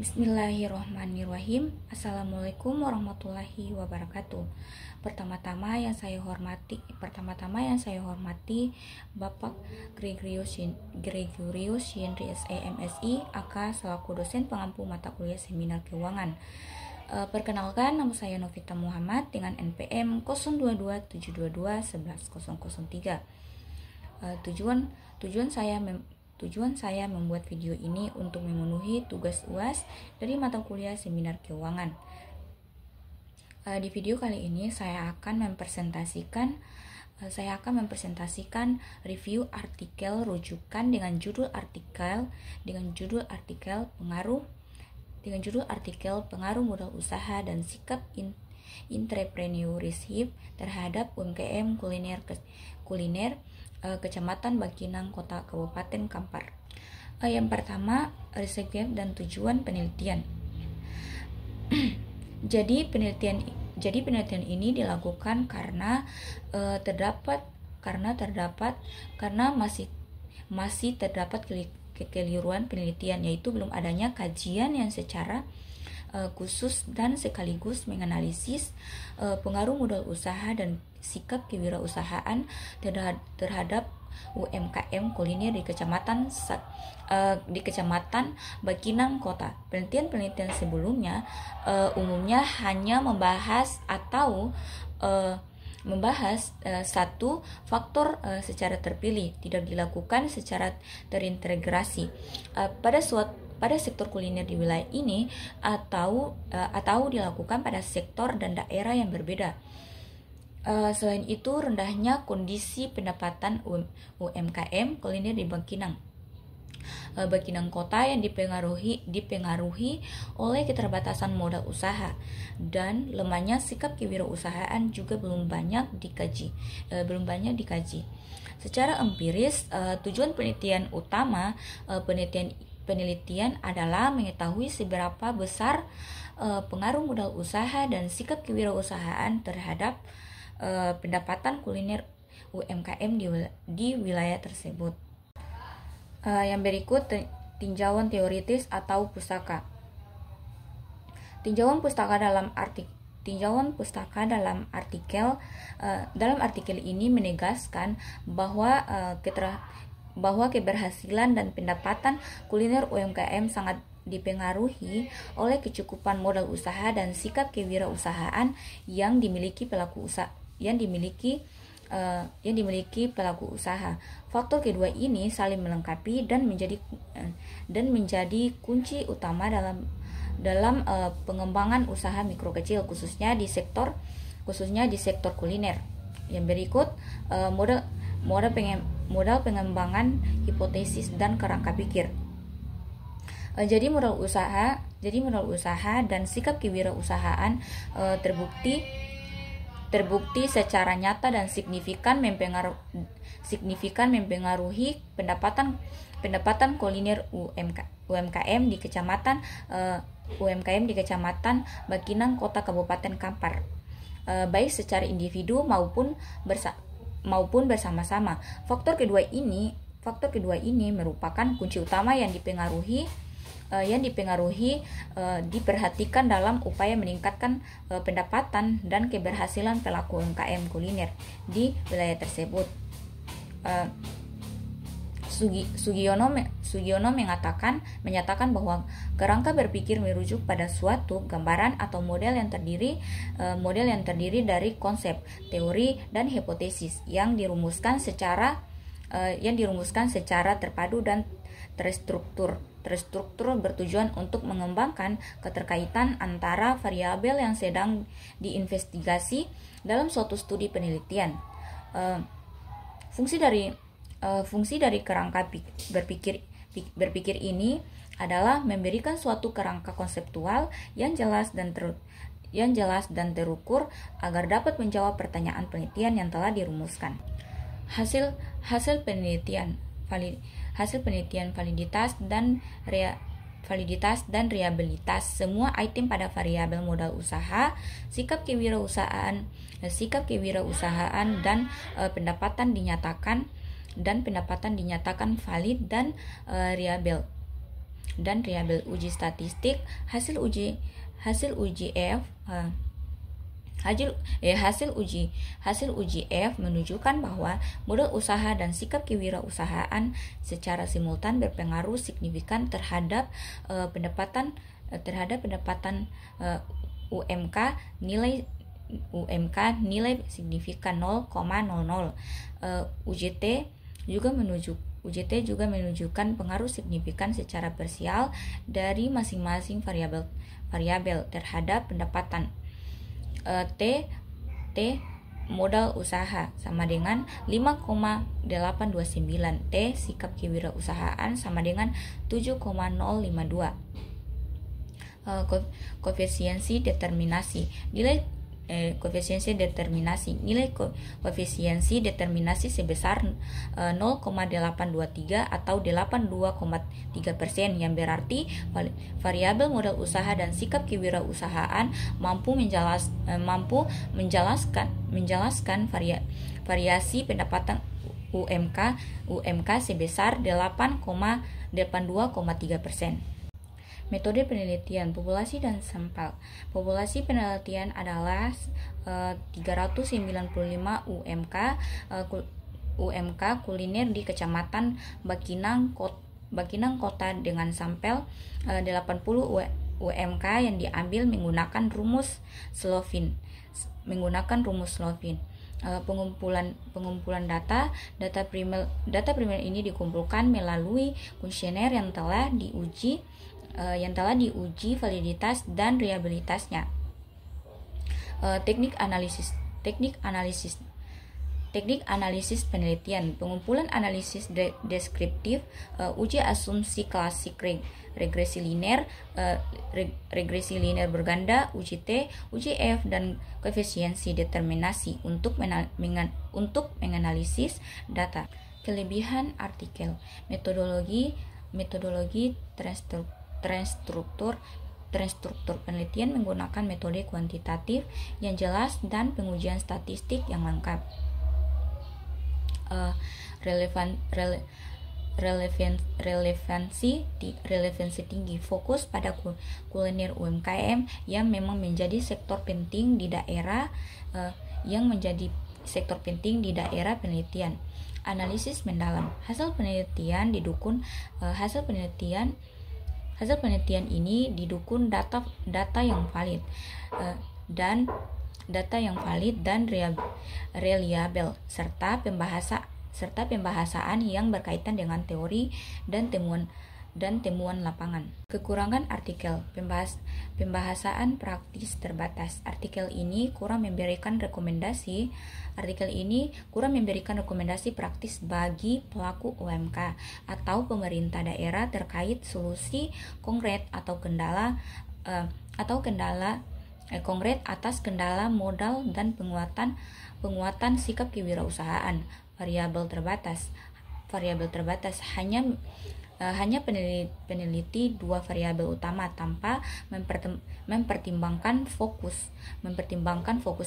Bismillahirrahmanirrahim. Assalamualaikum warahmatullahi wabarakatuh. Pertama-tama yang saya hormati Bapak Gregorius Yendri SE MSI AK selaku dosen pengampu mata kuliah seminar keuangan. Perkenalkan, nama saya Novita Muhammad dengan NPM 0227221103. Tujuan saya membuat video ini untuk memenuhi tugas UAS dari mata kuliah seminar keuangan. Di video kali ini saya akan mempresentasikan review artikel rujukan dengan judul artikel pengaruh modal usaha dan sikap entrepreneurship terhadap UMKM kuliner Kecamatan Bangkinang, Kota Kabupaten Kampar. Yang pertama, riset gap dan tujuan penelitian. Jadi penelitian ini dilakukan karena masih terdapat kekeliruan penelitian, yaitu belum adanya kajian yang secara khusus dan sekaligus menganalisis pengaruh modal usaha dan sikap kewirausahaan terhadap UMKM kuliner di Kecamatan Bangkinang Kota. Penelitian sebelumnya umumnya hanya membahas satu faktor secara terpilih, tidak dilakukan secara terintegrasi pada sektor kuliner di wilayah ini atau dilakukan pada sektor dan daerah yang berbeda. Selain itu, rendahnya kondisi pendapatan UMKM kuliner di Bangkinang Kota yang dipengaruhi oleh keterbatasan modal usaha dan lemahnya sikap kewirausahaan juga belum banyak dikaji. Secara empiris, tujuan penelitian utama penelitian adalah mengetahui seberapa besar pengaruh modal usaha dan sikap kewirausahaan terhadap pendapatan kuliner UMKM di wilayah tersebut. Yang berikut tinjauan teoritis atau pustaka. Tinjauan pustaka dalam artikel ini menegaskan bahwa keberhasilan dan pendapatan kuliner UMKM sangat dipengaruhi oleh kecukupan modal usaha dan sikap kewirausahaan yang dimiliki pelaku usaha. Faktor kedua ini saling melengkapi dan menjadi kunci utama dalam pengembangan usaha mikro kecil khususnya di sektor kuliner. Yang berikut modal pengembangan hipotesis dan kerangka pikir. Jadi modal usaha dan sikap kewirausahaan terbukti secara nyata dan signifikan mempengaruhi pendapatan kuliner UMKM di Kecamatan Bangkinang Kota Kabupaten Kampar, baik secara individu maupun bersama-sama. Faktor kedua ini merupakan kunci utama yang diperhatikan dalam upaya meningkatkan pendapatan dan keberhasilan pelaku UMKM kuliner di wilayah tersebut. Sugiono menyatakan bahwa kerangka berpikir merujuk pada suatu gambaran atau model yang terdiri dari konsep, teori, dan hipotesis yang dirumuskan secara terpadu dan terstruktur bertujuan untuk mengembangkan keterkaitan antara variabel yang sedang diinvestigasi dalam suatu studi penelitian. Fungsi dari kerangka berpikir ini adalah memberikan suatu kerangka konseptual yang jelas dan terukur agar dapat menjawab pertanyaan penelitian yang telah dirumuskan. Hasil penelitian, validitas dan reliabilitas semua item pada variabel modal usaha, sikap kewirausahaan dan pendapatan dinyatakan valid dan reliable. dan variabel. Uji statistik, hasil uji F menunjukkan bahwa model usaha dan sikap kewirausahaan secara simultan berpengaruh signifikan terhadap pendapatan UMK nilai signifikan 0,00. UJT juga menunjukkan pengaruh signifikan secara parsial dari masing-masing variabel terhadap pendapatan. T modal usaha sama dengan 5,829. T sikap kewirausahaan sama dengan 7,052. Koefisiensi determinasi. Nilai koefisiensi determinasi sebesar 0,823 atau 82,3%, yang berarti variabel modal usaha dan sikap kewirausahaan mampu menjelaskan variasi pendapatan UMK sebesar 8,82,3%. Metode penelitian populasi dan sampel. Populasi penelitian adalah 395 UMK kuliner di Kecamatan Bakinang Kota dengan sampel 80 UMK yang diambil menggunakan rumus Slovin. Pengumpulan data primer ini dikumpulkan melalui kuesioner yang telah diuji validitas dan reliabilitasnya. Teknik analisis penelitian. Pengumpulan analisis deskriptif, uji asumsi klasik, regresi linear berganda, uji T, uji F, dan koefisiensi determinasi untuk menganalisis data. Kelebihan artikel. Metodologi terstruktur penelitian menggunakan metode kuantitatif yang jelas dan pengujian statistik yang lengkap. Relevansi tinggi, fokus pada kuliner UMKM yang memang menjadi sektor penting di daerah penelitian. Analisis mendalam. Hasil penelitian ini didukung data yang valid dan reliabel serta pembahasan yang berkaitan dengan teori dan temuan lapangan. Kekurangan artikel. Pembahasan praktis terbatas. Artikel ini kurang memberikan rekomendasi praktis bagi pelaku UMK atau pemerintah daerah terkait solusi konkret atau kendala konkret atas kendala modal dan penguatan sikap kewirausahaan. Variabel terbatas hanya peneliti dua variabel utama tanpa mempertimbangkan fokus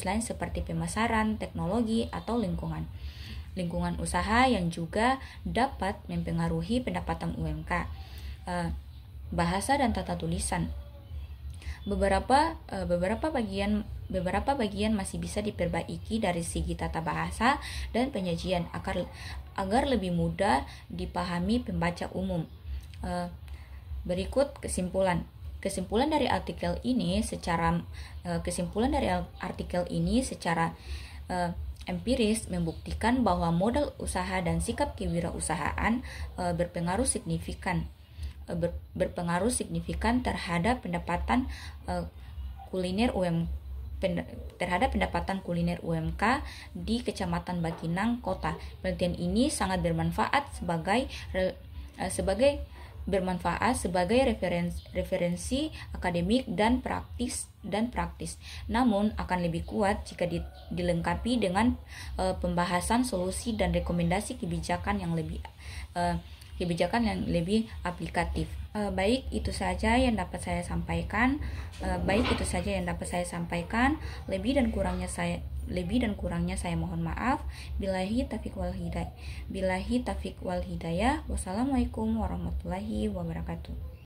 lain seperti pemasaran, teknologi, atau lingkungan usaha yang juga dapat mempengaruhi pendapatan UMK. Bahasa dan tata tulisan. Beberapa bagian masih bisa diperbaiki dari segi tata bahasa dan penyajian agar lebih mudah dipahami pembaca umum. Berikut kesimpulan dari artikel ini secara empiris membuktikan bahwa modal usaha dan sikap kewirausahaan berpengaruh signifikan terhadap pendapatan kuliner UMK di Kecamatan Bakinang Kota. Penelitian ini sangat bermanfaat sebagai referensi akademik dan praktis. Namun akan lebih kuat jika dilengkapi dengan pembahasan solusi dan rekomendasi kebijakan yang lebih aplikatif. Baik itu saja yang dapat saya sampaikan. Lebih dan kurangnya saya mohon maaf. Billahi taufiq wal hidayah. Wassalamualaikum warahmatullahi wabarakatuh.